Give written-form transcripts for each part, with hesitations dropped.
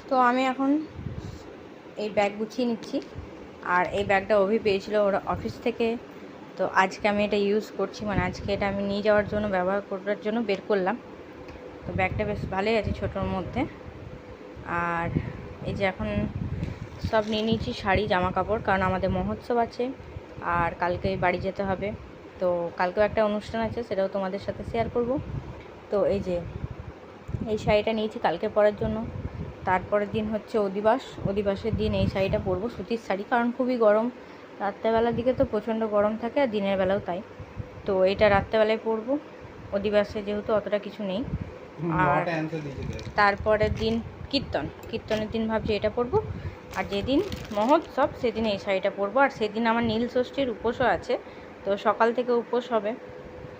তো আমি এখন এই ব্যাগ গুছিয়ে নিচ্ছি। আর এই ব্যাগটা অভি পেয়েছিল ওর অফিস থেকে, তো আজকে আমি এটা ইউজ করছি, মানে আজকে এটা আমি নিয়ে যাওয়ার জন্য, ব্যবহার করার জন্য বের করলাম। তো ব্যাগটা বেশ ভালোই আছে ছোটোর মধ্যে। আর এই যে এখন সব নিয়ে নিয়েছি, শাড়ি, জামা কাপড়, কারণ আমাদের মহোৎসব আছে আর কালকে বাড়ি যেতে হবে। তো কালকেও একটা অনুষ্ঠান আছে, সেটাও তোমাদের সাথে শেয়ার করব। তো এই যে এই শাড়িটা নিয়েছি কালকে পরার জন্য। তারপরের দিন হচ্ছে অধিবাসের দিন এই শাড়িটা পরবো, সুতির শাড়ি, কারণ খুবই গরম। রাত্রেবেলার দিকে তো প্রচণ্ড গরম থাকে আর দিনের বেলাও তাই। তো এটা রাত্রেবেলায় পরবো, অধিবাসে যেহেতু অতটা কিছু নেই। আর তারপরের দিন কীর্তনের দিন ভাবছি এটা পরবো। আর যেদিন মহোৎসব সেদিন এই শাড়িটা পরবো। আর সেদিন আমার নীল ষষ্ঠীর উপোসও আছে, তো সকাল থেকে উপোস হবে।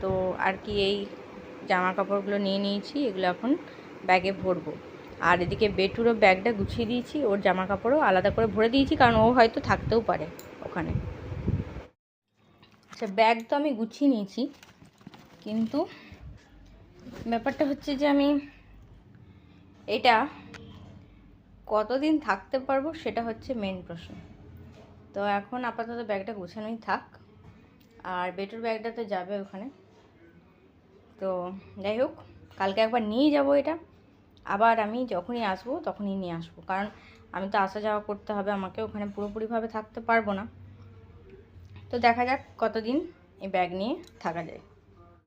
তো আর কি এই জামা কাপড়গুলো নিয়ে নিয়েছি, এগুলো এখন ব্যাগে ভরবো। আর এদিকে বেটুরও ব্যাগটা গুছিয়ে দিয়েছি, ওর জামা কাপড়ও আলাদা করে ভরে দিয়েছি, কারণ ও হয়তো থাকতেও পারে ওখানে। আচ্ছা, ব্যাগ তো আমি গুছিয়ে নিয়েছি, কিন্তু ব্যাপারটা হচ্ছে যে আমি এটা কতদিন থাকতে পারবো সেটা হচ্ছে মেন প্রশ্ন। তো এখন আপাতত ব্যাগটা গুছানোই থাক। আর বেটুর ব্যাগটা তো যাবে ওখানে। তো যাই হোক, কালকে একবার নিয়ে যাব এটা, আবার আমি যখনই আসবো তখনই নিয়ে আসবো, কারণ আমি তো আসা যাওয়া করতে হবে আমাকে, ওখানে পুরোপুরিভাবে থাকতে পারবো না। তো দেখা যাক কতদিন এই ব্যাগ নিয়ে থাকা যায়।